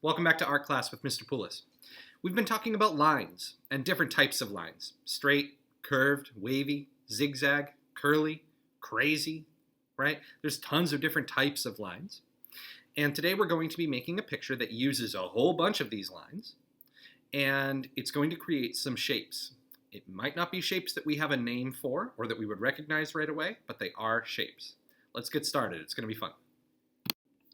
Welcome back to art class with Mr. Poulos. We've been talking about lines and different types of lines. Straight, curved, wavy, zigzag, curly, crazy, right? There's tons of different types of lines. And today we're going to be making a picture that uses a whole bunch of these lines, and it's going to create some shapes. It might not be shapes that we have a name for or that we would recognize right away, but they are shapes. Let's get started. It's going to be fun.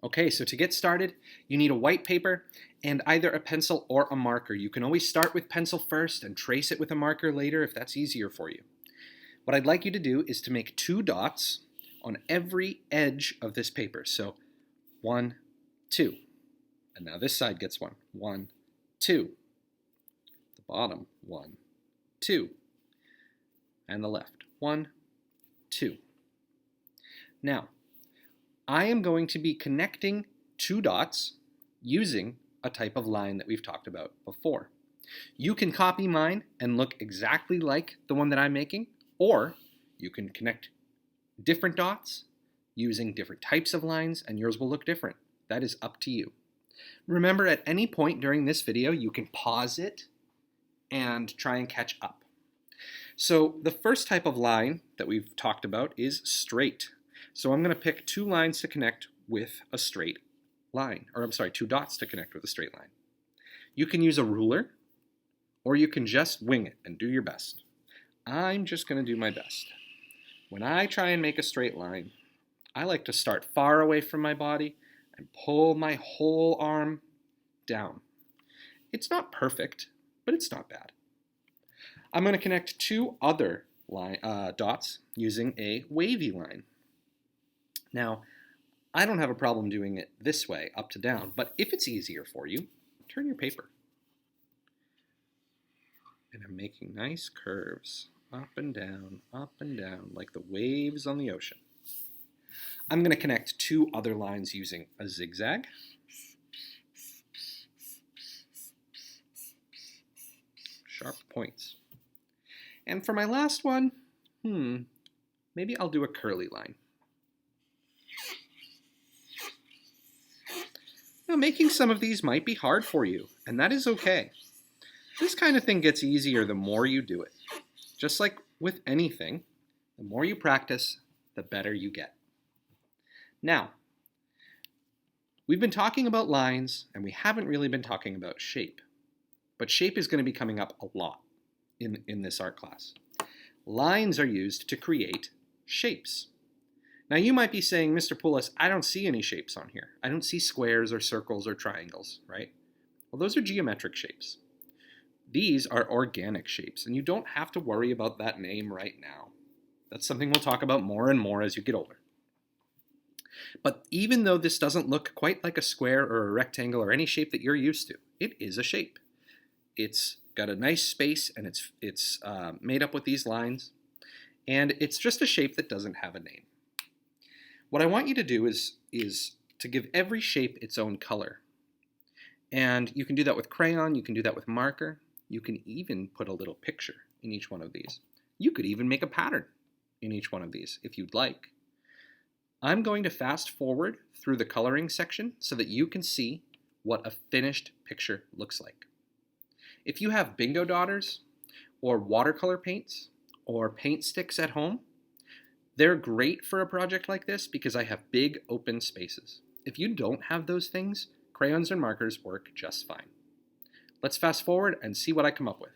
Okay, so to get started, you need a white paper and either a pencil or a marker. You can always start with pencil first and trace it with a marker later if that's easier for you. What I'd like you to do is to make 2 dots on every edge of this paper. So 1, 2. And now this side gets 1. 1, 2. The bottom, 1, 2. And the left, 1, 2. Now, I am going to be connecting 2 dots using a type of line that we've talked about before. You can copy mine and look exactly like the one that I'm making, or you can connect different dots using different types of lines and yours will look different. That is up to you. Remember, at any point during this video, you can pause it and try and catch up. So the first type of line that we've talked about is straight. So I'm going to pick 2 lines to connect with a straight line, or 2 dots to connect with a straight line. You can use a ruler, or you can just wing it and do your best. I'm just going to do my best. When I try and make a straight line, I like to start far away from my body and pull my whole arm down. It's not perfect, but it's not bad. I'm going to connect 2 other dots using a wavy line. Now, I don't have a problem doing it this way, up to down, but if it's easier for you, turn your paper. And I'm making nice curves, up and down, like the waves on the ocean. I'm going to connect 2 other lines using a zigzag. Sharp points. And for my last one, maybe I'll do a curly line. Now, making some of these might be hard for you, and that is okay. This kind of thing gets easier the more you do it. Just like with anything, the more you practice, the better you get. Now, we've been talking about lines, and we haven't really been talking about shape. But shape is going to be coming up a lot in this art class. Lines are used to create shapes. Now you might be saying, Mr. Poulos, I don't see any shapes on here. I don't see squares or circles or triangles, right? Well, those are geometric shapes. These are organic shapes, and you don't have to worry about that name right now. That's something we'll talk about more and more as you get older. But even though this doesn't look quite like a square or a rectangle or any shape that you're used to, it is a shape. It's got a nice space, and it's made up with these lines, and it's just a shape that doesn't have a name. What I want you to do is to give every shape its own color. And you can do that with crayon, you can do that with marker, you can even put a little picture in each one of these. You could even make a pattern in each one of these if you'd like. I'm going to fast forward through the coloring section so that you can see what a finished picture looks like. If you have bingo daughters or watercolor paints or paint sticks at home, they're great for a project like this because I have big open spaces. If you don't have those things, crayons and markers work just fine. Let's fast forward and see what I come up with.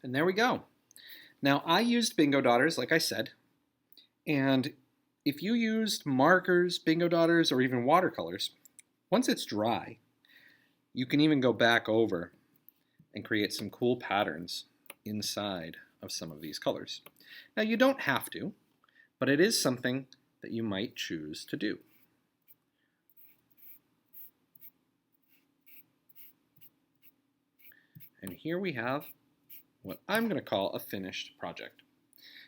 And there we go. Now, I used bingo daughters, like I said, and if you used markers, bingo daughters, or even watercolors, once it's dry, you can even go back over and create some cool patterns inside of some of these colors. Now, you don't have to, but it is something that you might choose to do. And here we have what I'm going to call a finished project.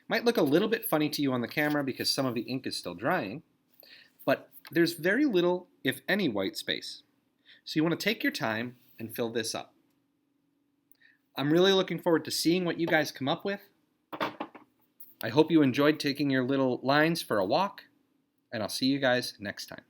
Might look a little bit funny to you on the camera because some of the ink is still drying, but there's very little, if any, white space. So you want to take your time and fill this up. I'm really looking forward to seeing what you guys come up with. I hope you enjoyed taking your little lines for a walk, and I'll see you guys next time.